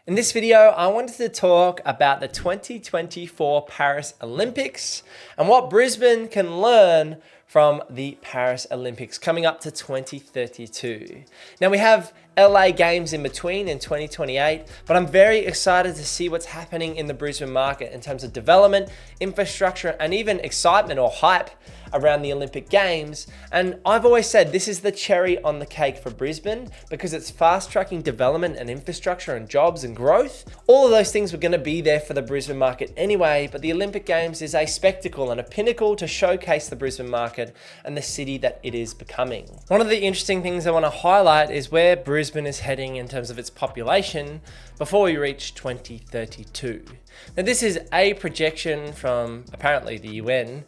In this video, I wanted to talk about the 2024 Paris Olympics and what Brisbane can learn from the Paris Olympics coming up to 2032. Now we have LA Games in between in 2028, but I'm very excited to see what's happening in the Brisbane market in terms of development, infrastructure, and even excitement or hype around the Olympic Games. And I've always said this is the cherry on the cake for Brisbane because it's fast tracking development and infrastructure and jobs and growth. All of those things were going to be there for the Brisbane market anyway, but the Olympic Games is a spectacle and a pinnacle to showcase the Brisbane market and the city that it is becoming. One of the interesting things I want to highlight is where Brisbane is heading in terms of its population before we reach 2032. Now this is a projection from apparently the UN,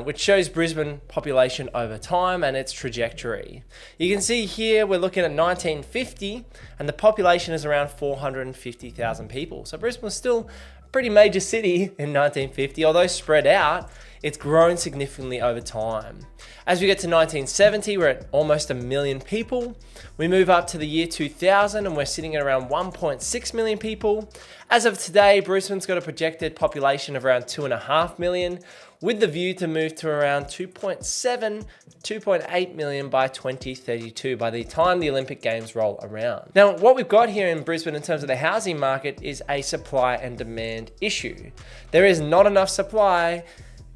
which shows Brisbane population over time and its trajectory. You can see here we're looking at 1950 and the population is around 450,000 people. So Brisbane was still a pretty major city in 1950, although spread out, it's grown significantly over time. As we get to 1970, we're at almost 1 million people. We move up to the year 2000 and we're sitting at around 1.6 million people. As of today, Brisbane's got a projected population of around 2.5 million, with the view to move to around 2.7, 2.8 million by 2032, by the time the Olympic Games roll around. Now, what we've got here in Brisbane in terms of the housing market is a supply and demand issue. There is not enough supply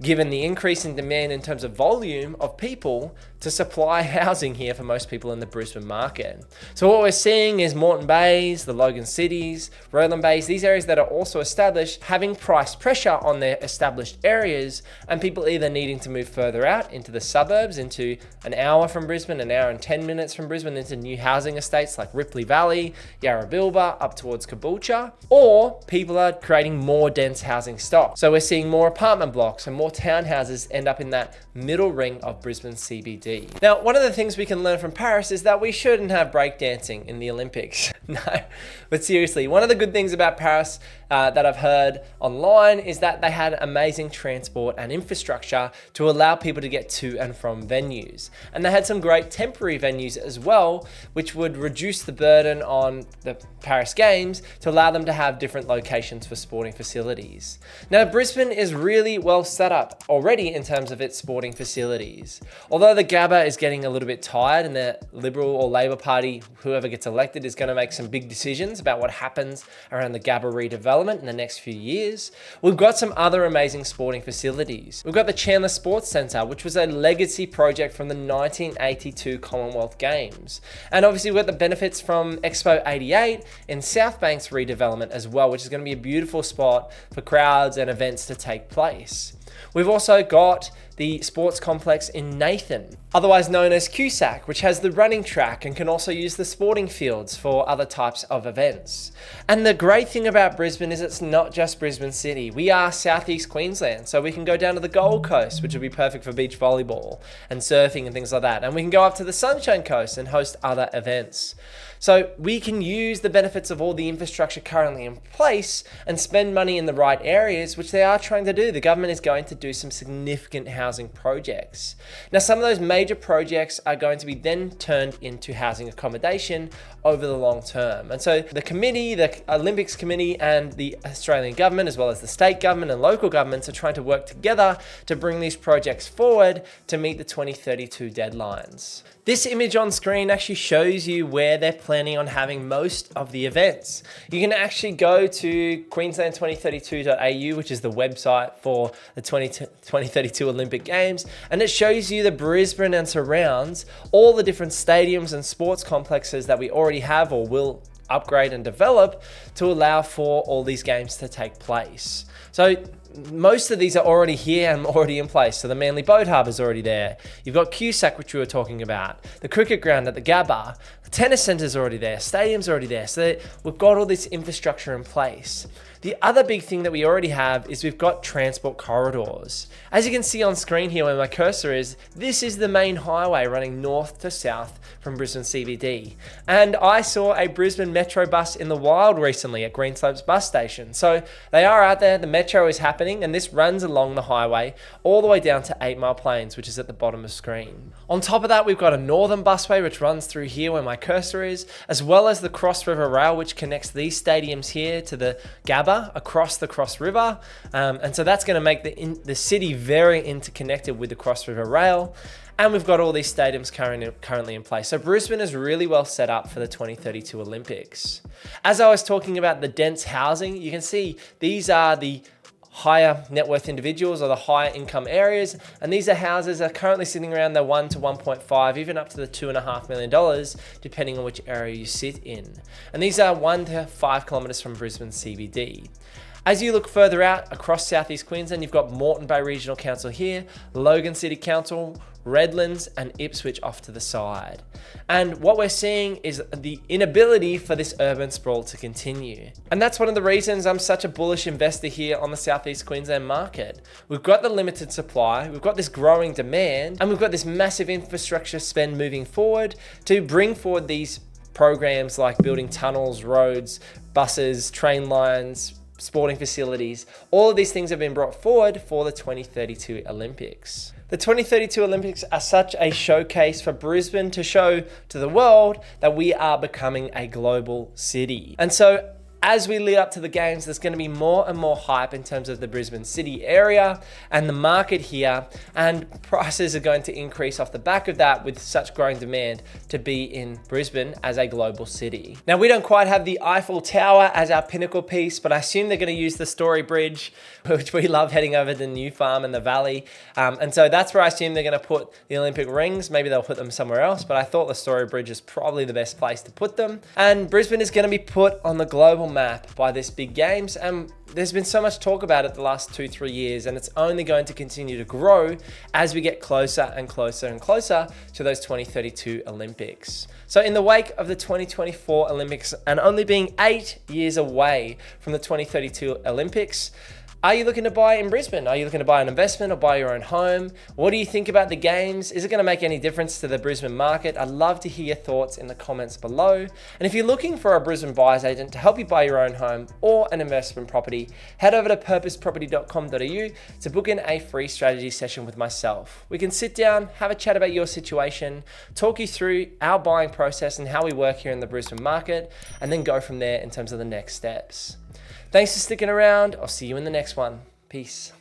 given the increase in demand in terms of volume of people to supply housing here for most people in the Brisbane market. So what we're seeing is Moreton Bays, the Logan Cities, Roland Bays, these areas that are also established, having price pressure on their established areas and people either needing to move further out into the suburbs, into an hour from Brisbane, an hour and 10 minutes from Brisbane, into new housing estates like Ripley Valley, Yarrabilba, up towards Caboolture, or people are creating more dense housing stock. So we're seeing more apartment blocks and more townhouses end up in that middle ring of Brisbane CBD. Now, one of the things we can learn from Paris is that we shouldn't have breakdancing in the Olympics. No, but seriously, one of the good things about Paris that I've heard online is that they had amazing transport and infrastructure to allow people to get to and from venues. And they had some great temporary venues as well, which would reduce the burden on the Paris Games to allow them to have different locations for sporting facilities. Now, Brisbane is really well set up already in terms of its sporting facilities. Although the Gabba is getting a little bit tired and the Liberal or Labor Party, whoever gets elected, is going to make some big decisions about what happens around the Gabba redevelopment in the next few years, we've got some other amazing sporting facilities. We've got the Chandler Sports Centre, which was a legacy project from the 1982 Commonwealth Games. And obviously we've got the benefits from Expo 88 in South Bank's redevelopment as well, which is going to be a beautiful spot for crowds and events to take place. We've also got the sports complex in Nathan, otherwise known as Cusack, which has the running track and can also use the sporting fields for other types of events. And the great thing about Brisbane is it's not just Brisbane City. We are Southeast Queensland, so we can go down to the Gold Coast, which would be perfect for beach volleyball and surfing and things like that. And we can go up to the Sunshine Coast and host other events. So we can use the benefits of all the infrastructure currently in place and spend money in the right areas, which they are trying to do. The government is going to do some significant housing projects. Now, some of those major projects are going to be then turned into housing accommodation over the long term. And so the committee, the Olympics committee, and the Australian government, as well as the state government and local governments, are trying to work together to bring these projects forward to meet the 2032 deadlines. This image on screen actually shows you where they're planning on having most of the events. You can actually go to queensland2032.au, which is the website for the 2032 Olympic Games, and it shows you the Brisbane and surrounds, all the different stadiums and sports complexes that we already have or will upgrade and develop to allow for all these games to take place. So most of these are already here and already in place. So the Manly Boat Harbour is already there. You've got Cusack, which we were talking about, the cricket ground at the Gabba, the tennis centre is already there, stadium's already there. So we've got all this infrastructure in place. The other big thing that we already have is we've got transport corridors. As you can see on screen here where my cursor is, this is the main highway running north to south from Brisbane CBD. And I saw a Brisbane Metro bus in the wild recently at Greenslopes bus station. So they are out there, the Metro is happening. happening, and this runs along the highway all the way down to 8 Mile Plains, which is at the bottom of the screen. On top of that, we've got a northern busway which runs through here where my cursor is, as well as the Cross River Rail, which connects these stadiums here to the Gabba across the Cross River. And so that's going to make the city very interconnected with the Cross River Rail. And we've got all these stadiums currently in place. So Brisbane is really well set up for the 2032 Olympics. As I was talking about the dense housing, you can see these are the higher net worth individuals or the higher income areas. And these are houses that are currently sitting around the 1 to 1.5, even up to the $2.5 million, depending on which area you sit in. And these are 1 to 5 kilometers from Brisbane CBD. As you look further out across Southeast Queensland, you've got Moreton Bay Regional Council here, Logan City Council, Redlands and Ipswich off to the side. And what we're seeing is the inability for this urban sprawl to continue. And that's one of the reasons I'm such a bullish investor here on the Southeast Queensland market. We've got the limited supply, we've got this growing demand, and we've got this massive infrastructure spend moving forward to bring forward these programs like building tunnels, roads, buses, train lines, sporting facilities. All of these things have been brought forward for the 2032 Olympics. The 2032 Olympics are such a showcase for Brisbane to show to the world that we are becoming a global city. And so as we lead up to the games, there's going to be more and more hype in terms of the Brisbane city area and the market here, and prices are going to increase off the back of that with such growing demand to be in Brisbane as a global city. Now, we don't quite have the Eiffel Tower as our pinnacle piece, but I assume they're going to use the Story Bridge, which we love heading over to New Farm and the Valley. And so that's where I assume they're going to put the Olympic rings. Maybe they'll put them somewhere else, but I thought the Story Bridge is probably the best place to put them. And Brisbane is going to be put on the global map by this big games, and there's been so much talk about it the last 2-3 years, and it's only going to continue to grow as we get closer and closer and closer to those 2032 Olympics. So in the wake of the 2024 Olympics and only being 8 years away from the 2032 Olympics, are you looking to buy in Brisbane? Are you looking to buy an investment or buy your own home? What do you think about the games? Is it going to make any difference to the Brisbane market? I'd love to hear your thoughts in the comments below. And if you're looking for a Brisbane buyer's agent to help you buy your own home or an investment property, head over to purposeproperty.com.au to book in a free strategy session with myself. We can sit down, have a chat about your situation, talk you through our buying process and how we work here in the Brisbane market, and then go from there in terms of the next steps. Thanks for sticking around. I'll see you in the next one. Peace.